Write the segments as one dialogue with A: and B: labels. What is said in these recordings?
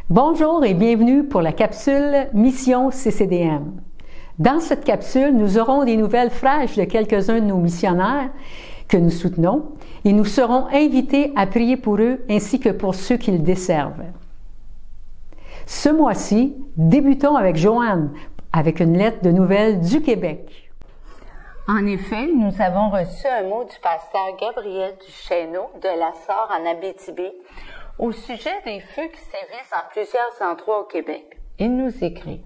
A: Bonjour et bienvenue pour la capsule Mission CCDM. Dans cette capsule, nous aurons des nouvelles fraîches de quelques-uns de nos missionnaires que nous soutenons et nous serons invités à prier pour eux ainsi que pour ceux qu'ils desservent. Ce mois-ci, débutons avec Joanne, avec une lettre de nouvelles du Québec.
B: En effet, nous avons reçu un mot du pasteur Gabriel Duchesneau de la Sarre en Abitibi au sujet des feux qui sévissent en plusieurs endroits au Québec. Il nous écrit: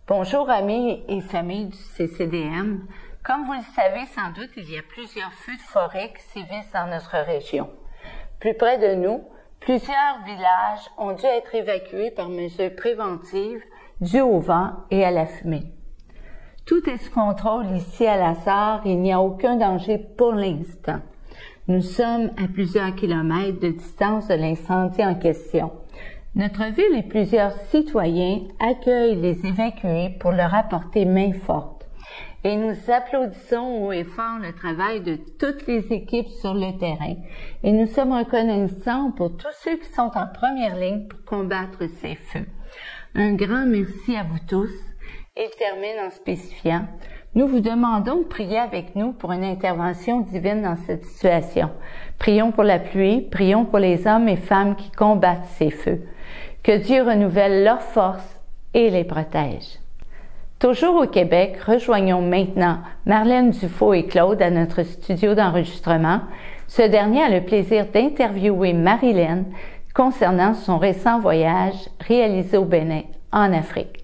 B: Bonjour amis et familles du CCDM. Comme vous le savez sans doute, il y a plusieurs feux de forêt qui sévissent dans notre région. Plus près de nous, plusieurs villages ont dû être évacués par mesures préventives dues au vent et à la fumée. Tout est sous contrôle ici à la Sarre et il n'y a aucun danger pour l'instant. Nous sommes à plusieurs kilomètres de distance de l'incendie en question. Notre ville et plusieurs citoyens accueillent les évacués pour leur apporter main forte. Et nous applaudissons haut et fort le travail de toutes les équipes sur le terrain. Et nous sommes reconnaissants pour tous ceux qui sont en première ligne pour combattre ces feux. Un grand merci à vous tous. Il termine en spécifiant: nous vous demandons de prier avec nous pour une intervention divine dans cette situation. Prions pour la pluie, prions pour les hommes et femmes qui combattent ces feux. Que Dieu renouvelle leur force et les protège. Toujours au Québec, rejoignons maintenant Marlène Dufault et Claude à notre studio d'enregistrement. Ce dernier a le plaisir d'interviewer Marilyn concernant son récent voyage réalisé au Bénin, en Afrique.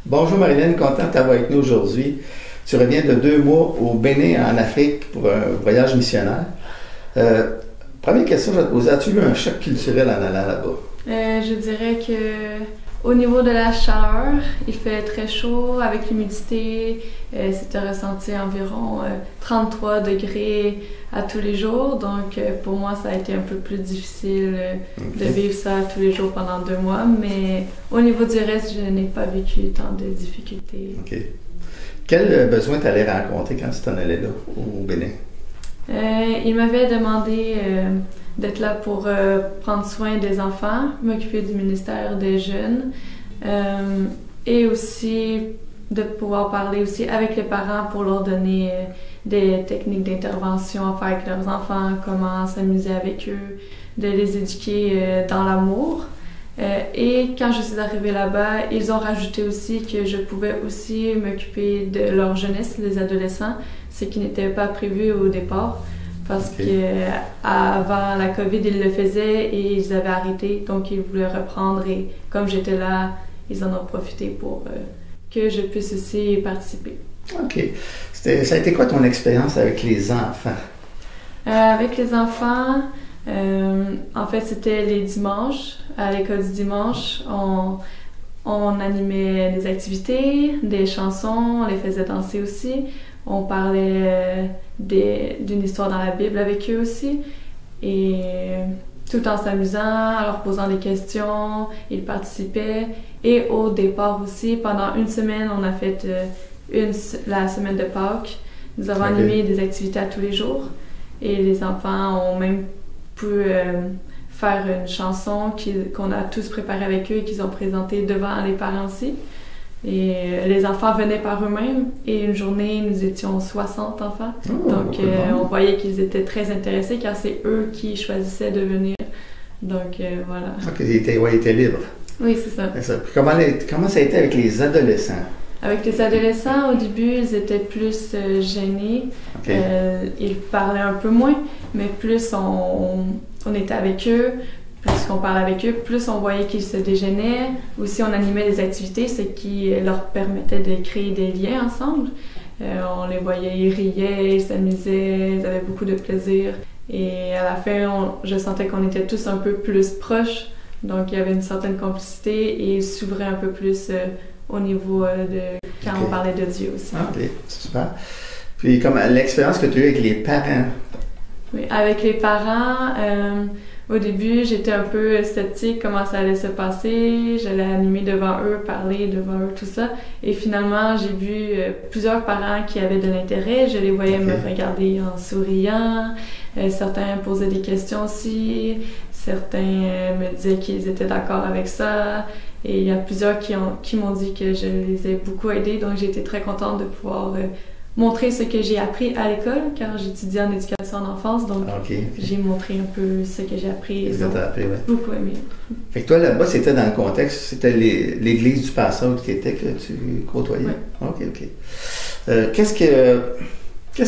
C: Bonjour Marilyn, content de t'avoir avec nous aujourd'hui. Tu reviens de 2 mois au Bénin, en Afrique, pour un voyage missionnaire. Première question que je vais te poser, as-tu eu un choc culturel en allant là-bas?
D: Je dirais que au niveau de la chaleur, il fait très chaud avec l'humidité. C'était ressenti environ 33 degrés à tous les jours. Donc pour moi, ça a été un peu plus difficile de vivre ça tous les jours pendant 2 mois. Mais au niveau du reste, je n'ai pas vécu tant de difficultés.
C: OK. Quel besoin tu allais rencontrer quand tu t'en allais là, au Bénin?
D: Il m'avait demandé d'être là pour prendre soin des enfants, m'occuper du ministère des jeunes et aussi de pouvoir parler aussi avec les parents pour leur donner des techniques d'intervention à faire avec leurs enfants, comment s'amuser avec eux, de les éduquer dans l'amour. Et quand je suis arrivée là-bas, ils ont rajouté aussi que je pouvais aussi m'occuper de leur jeunesse, les adolescents, ce qui n'était pas prévu au départ. Parce qu'avant la COVID, ils le faisaient et ils avaient arrêté, donc ils voulaient reprendre. Et comme j'étais là, ils en ont profité pour que je puisse aussi participer. OK.
C: Ça a été quoi ton expérience avec les enfants?
D: Avec les enfants, en fait, c'était les dimanches. À l'école du dimanche, on animait des activités, des chansons, on les faisait danser aussi. On parlait d'une histoire dans la Bible avec eux aussi. Et tout en s'amusant, en leur posant des questions, ils participaient. Et au départ aussi, pendant une semaine, on a fait la semaine de Pâques. Nous avons animé des activités à tous les jours. Et les enfants ont même pu faire une chanson qu'on a tous préparée avec eux et qu'ils ont présentée devant les parents aussi. Et les enfants venaient par eux-mêmes et une journée, nous étions 60 enfants. Donc, on voyait qu'ils étaient très intéressés car c'est eux qui choisissaient de venir. Donc, voilà.
C: OK, ils étaient libres.
D: Oui, c'est ça.
C: C'est ça. Puis comment ça a été avec les adolescents?
D: Avec les adolescents, au début, ils étaient plus gênés. Okay. Ils parlaient un peu moins, mais plus on était avec eux, plus on parlait avec eux, plus on voyait qu'ils se dégênaient. Aussi, on animait des activités, ce qui leur permettait de créer des liens ensemble. On les voyait, ils riaient, ils s'amusaient, ils avaient beaucoup de plaisir. Et à la fin, je sentais qu'on était tous un peu plus proches. Donc, il y avait une certaine complicité et ils s'ouvraient un peu plus au niveau de quand on parlait de Dieu aussi.
C: OK, c'est super. Puis, comme l'expérience que tu as eue avec les parents?
D: Oui, avec les parents, au début, j'étais un peu sceptique comment ça allait se passer. J'allais animer devant eux, parler devant eux, tout ça. Et finalement, j'ai vu plusieurs parents qui avaient de l'intérêt. Je les voyais me regarder en souriant. Certains posaient des questions aussi. Certains me disaient qu'ils étaient d'accord avec ça. Et il y a plusieurs qui m'ont dit que je les ai beaucoup aidés. Donc, j'ai été très contente de pouvoir montrer ce que j'ai appris à l'école, car j'étudie en éducation en enfance. Donc, j'ai montré un peu ce que j'ai appris. Ils ont beaucoup aimé.
C: Fait que toi, là-bas, c'était dans le contexte, c'était l'église du pasteur que tu côtoyais?
D: Oui.
C: OK. Qu'est-ce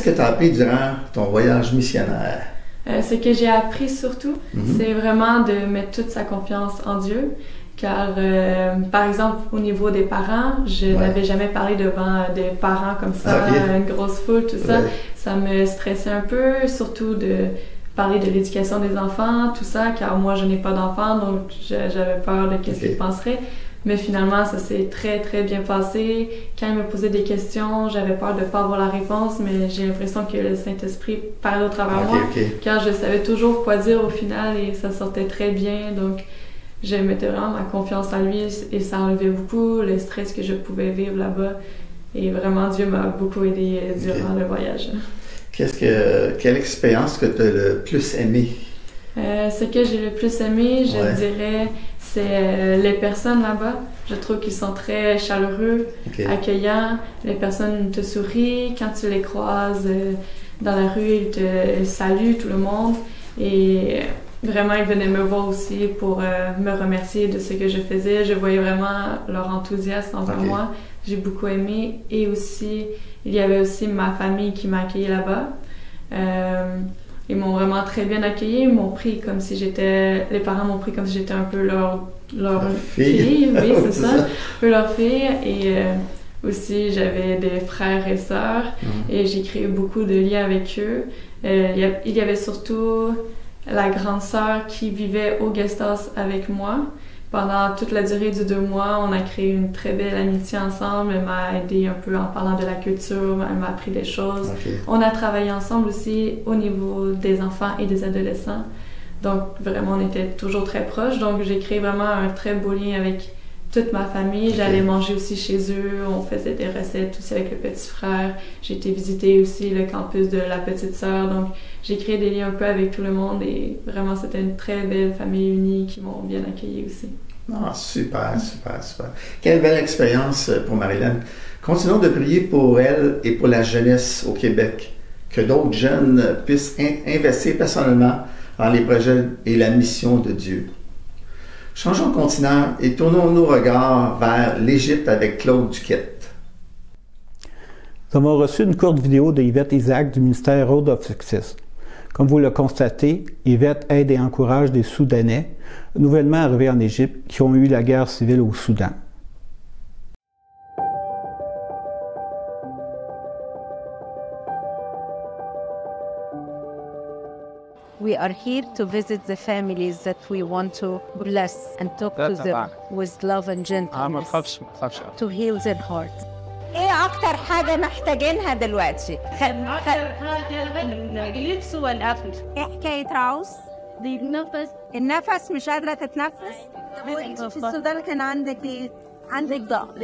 C: que tu as appris durant ton voyage missionnaire?
D: Ce que j'ai appris surtout, c'est vraiment de mettre toute sa confiance en Dieu. Car, par exemple, au niveau des parents, je n'avais jamais parlé devant des parents comme ça, une grosse foule, tout ça. Ça me stressait un peu, surtout de parler de l'éducation des enfants, tout ça, car moi, je n'ai pas d'enfants, donc j'avais peur de qu'est-ce qu'ils penseraient. Mais finalement, ça s'est très, très bien passé. Quand ils me posaient des questions, j'avais peur de ne pas avoir la réponse, mais j'ai l'impression que le Saint-Esprit parlait au travers de moi, car je savais toujours quoi dire au final et ça sortait très bien. Donc, je mettais vraiment ma confiance en lui et ça enlevait beaucoup le stress que je pouvais vivre là-bas. Et vraiment, Dieu m'a beaucoup aidé durant le voyage.
C: Quelle expérience que tu as le plus aimé?
D: Ce que j'ai le plus aimé, je dirais, c'est les personnes là-bas. Je trouve qu'ils sont très chaleureux, accueillants. Les personnes te sourient. Quand tu les croises dans la rue, ils te saluent, tout le monde. Et vraiment, ils venaient me voir aussi pour me remercier de ce que je faisais. Je voyais vraiment leur enthousiasme envers moi. J'ai beaucoup aimé. Et aussi, il y avait aussi ma famille qui m'a accueillie là-bas. Ils m'ont vraiment très bien accueilli. Ils m'ont pris comme si les parents m'ont pris comme si j'étais un peu leur fille. Oui, c'est ça. Un peu leur fille. Et aussi, j'avais des frères et sœurs. Et j'ai créé beaucoup de liens avec eux. Il y avait surtout la grande sœur qui vivait au guest house avec moi. Pendant toute la durée du 2 mois, on a créé une très belle amitié ensemble. Elle m'a aidé un peu en parlant de la culture, elle m'a appris des choses. On a travaillé ensemble aussi au niveau des enfants et des adolescents. Donc vraiment, on était toujours très proches. Donc j'ai créé vraiment un très beau lien avec toute ma famille. J'allais manger aussi chez eux. On faisait des recettes aussi avec le petit frère. J'ai été visiter aussi le campus de la petite sœur. Donc j'ai créé des liens un peu avec tout le monde et vraiment, c'était une très belle famille unie qui m'ont bien accueillie aussi.
C: Ah, super. Quelle belle expérience pour Marilyn. Continuons de prier pour elle et pour la jeunesse au Québec. Que d'autres jeunes puissent investir personnellement dans les projets et la mission de Dieu. Changeons de continent et tournons nos regards vers l'Égypte avec Claude Duquette.
E: Nous avons reçu une courte vidéo de Yvette Isaac du ministère Road of Success. Comme vous le constatez, Yvette aide et encourage des Soudanais nouvellement arrivés en Égypte qui ont eu la guerre civile au Soudan.
F: We are here to visit the families that we want to bless and talk to them with love and gentleness to heal their hearts.
G: ايه اكتر حاجة محتاجينها دلوقتي؟
H: اكتر حاجة اللبس والاكل.
G: ايه حكاية راوس؟
H: دي
G: النفس مش قادرة تتنفس؟ في السودان كان عندك ايه؟
H: عندك ضغط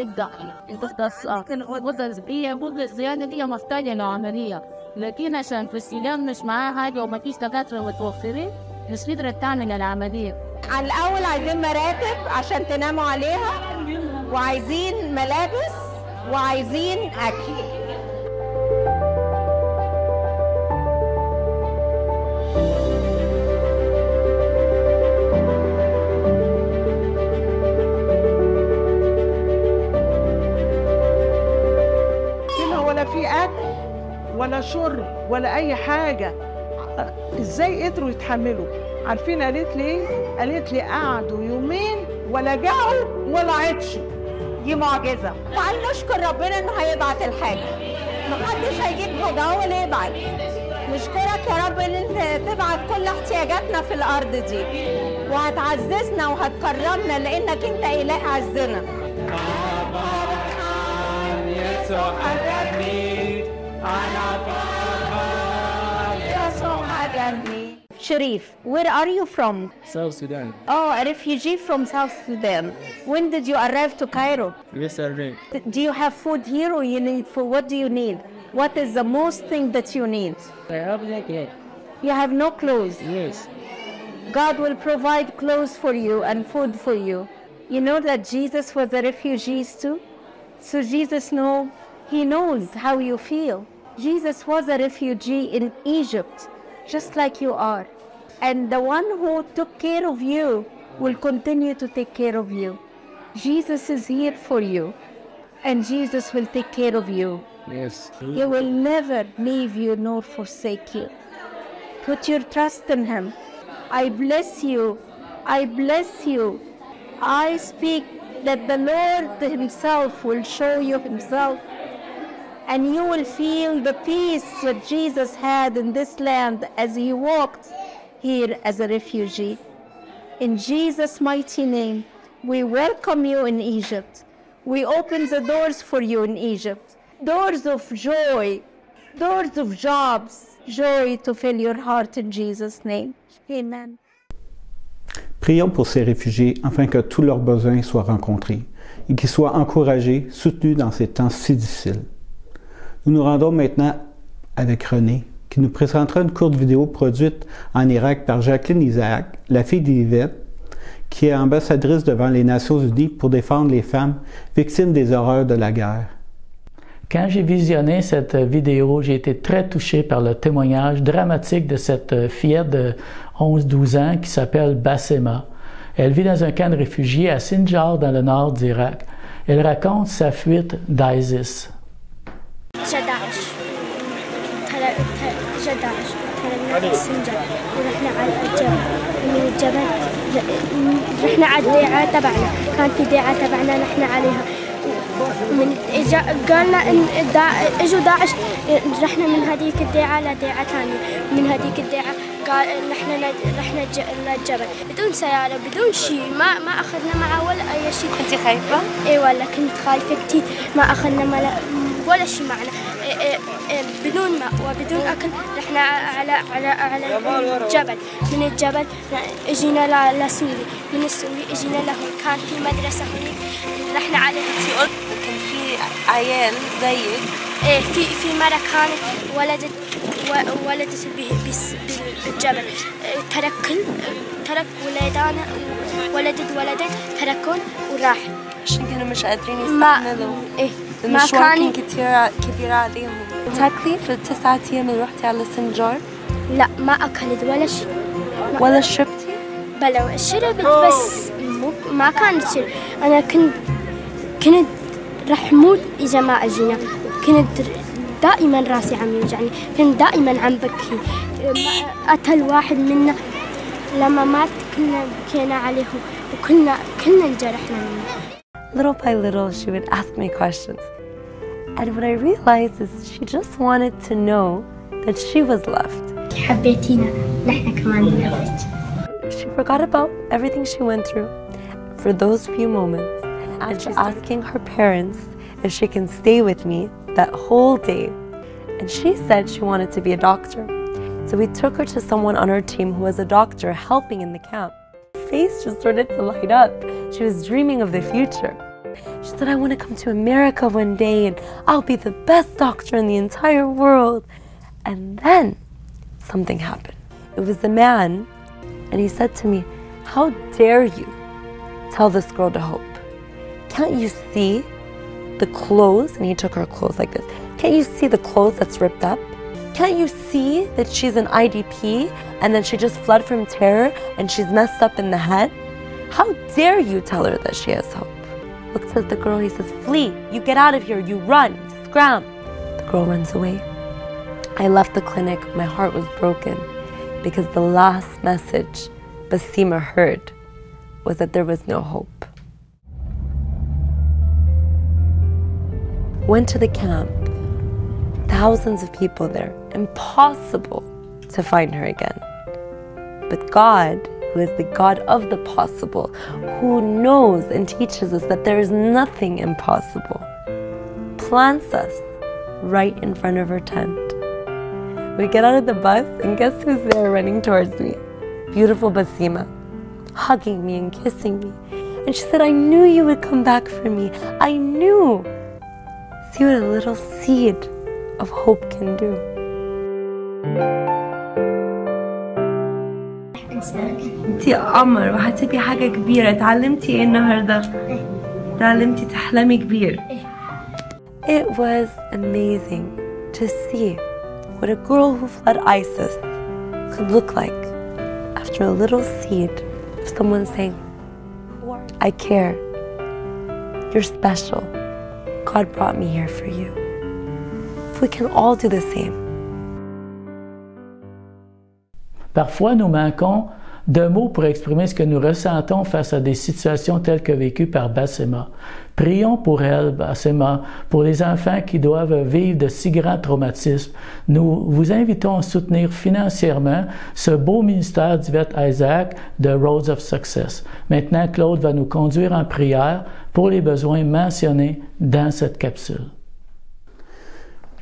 H: هي بوضع الزيادة دي محتاجة لعملية، لكن عشان في السودان مش معاها حاجة وما فيش دكاترة متوفرين مش قدرت تعمل العملية.
G: على الأول عايزين مراتب عشان تناموا عليها، وعايزين ملابس، وعايزين أكل.
I: ولا في أكل ولا شرب ولا أي حاجة. إزاي قدروا يتحملوا؟ عارفين قالت لي إيه؟ قالت لي قعدوا يومين ولا جعوا ولا عطشوا.
G: دي معجزة. تعال نشكر ربنا إنه هيبعت الحاجة. محدش هيجيب حاجة ولا يبعت. نشكرك يا رب إن أنت تبعت كل احتياجاتنا في الأرض دي، وهتعززنا وهتكرمنا لأنك أنت إله عزنا. Sharif, where are you from?
J: South Sudan.
G: Oh, a refugee from South Sudan. When did you arrive to Cairo?
J: Yesterday.
G: Do you have food here or you need food? What do you need? What is the most thing that you need?
J: I have like it.
G: You have no clothes?
J: Yes.
F: God will provide clothes for you and food for you. You know that Jesus was a refugee too? So Jesus he knows how you feel. Jesus was a refugee in Egypt, just like you are. And the one who took care of you will continue to take care of you. Jesus is here for you, and Jesus will take care of you.
J: Yes.
F: He will never leave you nor forsake you. Put your trust in Him. I bless you. I bless you. I speak that the Lord Himself will show you Himself, and you will feel the peace that Jesus had in this land as He walked here as a refugee. In Jesus' mighty name, we welcome you in Egypt. We open the doors for you in Egypt. Doors of joy, doors of jobs, joy to fill your heart in Jesus' name. Amen.
E: Prions pour ces réfugiés afin que tous leurs besoins soient rencontrés et qu'ils soient encouragés, soutenus dans ces temps si difficiles. Nous nous rendons maintenant avec René, qui nous présentera une courte vidéo produite en Irak par Jacqueline Isaac, la fille d'Yvette, qui est ambassadrice devant les Nations Unies pour défendre les femmes victimes des horreurs de la guerre.
K: Quand j'ai visionné cette vidéo, j'ai été très touché par le témoignage dramatique de cette fillette de 11-12 ans qui s'appelle Bassema. Elle vit dans un camp de réfugiés à Sinjar, dans le nord d'Irak. Elle raconte sa fuite d'ISIS.
L: تركنا السنجر ورحنا على الجبل من الجبل رحنا على الديعة تبعنا كان في ديعة تبعنا نحن عليها من قالنا ان اجوا داعش رحنا من هذيك الديعة لديعة ثانية من هذيك الديعة قال نحن رحنا للجبل بدون سيارة بدون شيء ما اخذنا معه ولا اي شيء. كنتي خايفة؟ اي والله كنت خايفة كثير ما اخذنا ولا شيء معنا بدون ماء وبدون أكل. رحنا على الجبل من الجبل اجينا لسوري من السوري اجينا لهون كان في مدرسة هناك رحنا عليها.
M: كان في عيال زيك؟
L: ايه في مرة كانت ولدت بالجبل ترك ولدانا ولدين تركون وراحوا
M: عشان كانوا مش قادرين يستحملوا.
L: ايه
M: المشوار كان كبير عليهم. تاكلي في ال9 أيام اللي رحتي على سنجار؟
L: لا ما أكلت ولا شيء.
M: ولا شربتي؟
L: بلا شربت بس ما كانت شرب. أنا كنت رح موت إذا ما أجينا. كنت دائما راسي عم يوجعني. كنت دائما عم بكي. قتل واحد منا لما مات كنا بكينا عليهم وكلنا انجرحنا منه.
M: Little by little, she would ask me questions. And what I realized is she just wanted to know that she was loved. She forgot about everything she went through for those few moments. And she's asking her parents if she can stay with me that whole day. And she said she wanted to be a doctor. So we took her to someone on her team who was a doctor helping in the camp. Her face just started to light up. She was dreaming of the future. She said, I want to come to America one day and I'll be the best doctor in the entire world. And then something happened. It was the man, and he said to me, how dare you tell this girl to hope? Can't you see the clothes? And he took her clothes like this. Can't you see the clothes that's ripped up? Can't you see that she's an IDP and then she just fled from terror and she's messed up in the head? How dare you tell her that she has hope? Looks at the girl, he says, flee, you get out of here, you run, scram. The girl runs away. I left the clinic, my heart was broken because the last message Bassema heard was that there was no hope. Went to the camp, thousands of people there, impossible to find her again. But God, who is the God of the possible, who knows and teaches us that there is nothing impossible, plants us right in front of her tent. We get out of the bus and guess who's there running towards me? Beautiful Bassema, hugging me and kissing me. And she said, I knew you would come back for me. I knew. See what a little seed of hope can do. انتي قمر وهتبقي حاجة كبيرة. اتعلمتي ايه النهاردة؟ اتعلمتي تحلمي كبير. It was amazing to see what a girl who fled ISIS could look like after a little seed of someone saying, I care, you're special, God brought me here for you. If we can all do the same.
K: Parfois, nous manquons de mots pour exprimer ce que nous ressentons face à des situations telles que vécues par Bassema. Prions pour elle, Bassema, pour les enfants qui doivent vivre de si grands traumatismes. Nous vous invitons à soutenir financièrement ce beau ministère d'Yvette Isaac de Roads of Success. Maintenant, Claude va nous conduire en prière pour les besoins mentionnés dans cette capsule.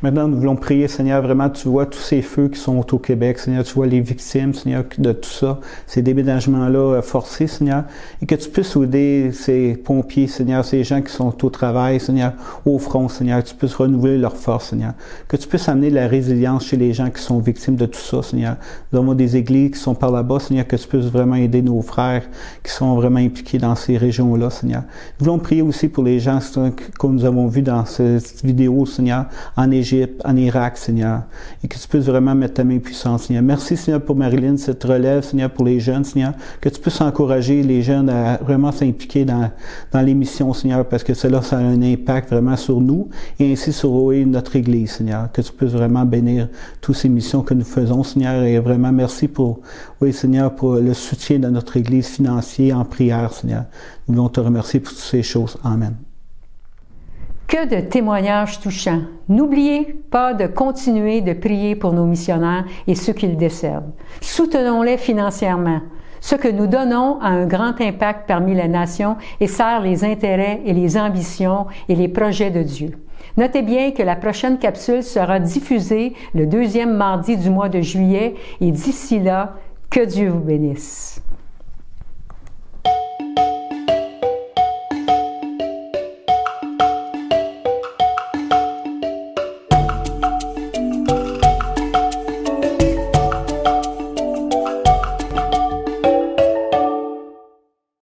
E: Maintenant, nous voulons prier, Seigneur, vraiment, tu vois tous ces feux qui sont au Québec, Seigneur, tu vois les victimes, Seigneur, de tout ça, ces déménagements-là forcés, Seigneur, et que tu puisses aider ces pompiers, Seigneur, ces gens qui sont au travail, Seigneur, au front, Seigneur, que tu puisses renouveler leur force, Seigneur, que tu puisses amener la résilience chez les gens qui sont victimes de tout ça, Seigneur. Nous avons des églises qui sont par là-bas, Seigneur, que tu puisses vraiment aider nos frères qui sont vraiment impliqués dans ces régions-là, Seigneur. Nous voulons prier aussi pour les gens, comme nous avons vu dans cette vidéo, Seigneur, en Égypte, en Irak, Seigneur, et que tu puisses vraiment mettre ta main puissante, Seigneur. Merci, Seigneur, pour Marilyn, cette relève, Seigneur, pour les jeunes, Seigneur, que tu puisses encourager les jeunes à vraiment s'impliquer dans les missions, Seigneur, parce que cela, ça a un impact vraiment sur nous et ainsi sur notre Église, Seigneur, que tu puisses vraiment bénir toutes ces missions que nous faisons, Seigneur, et vraiment merci pour, oui, Seigneur, pour le soutien de notre Église financier en prière, Seigneur. Nous voulons te remercier pour toutes ces choses. Amen.
A: Que de témoignages touchants. N'oubliez pas de continuer de prier pour nos missionnaires et ceux qu'ils desservent. Soutenons-les financièrement. Ce que nous donnons a un grand impact parmi les nations et sert les intérêts et les ambitions et les projets de Dieu. Notez bien que la prochaine capsule sera diffusée le 2e mardi du mois de juillet et d'ici là, que Dieu vous bénisse.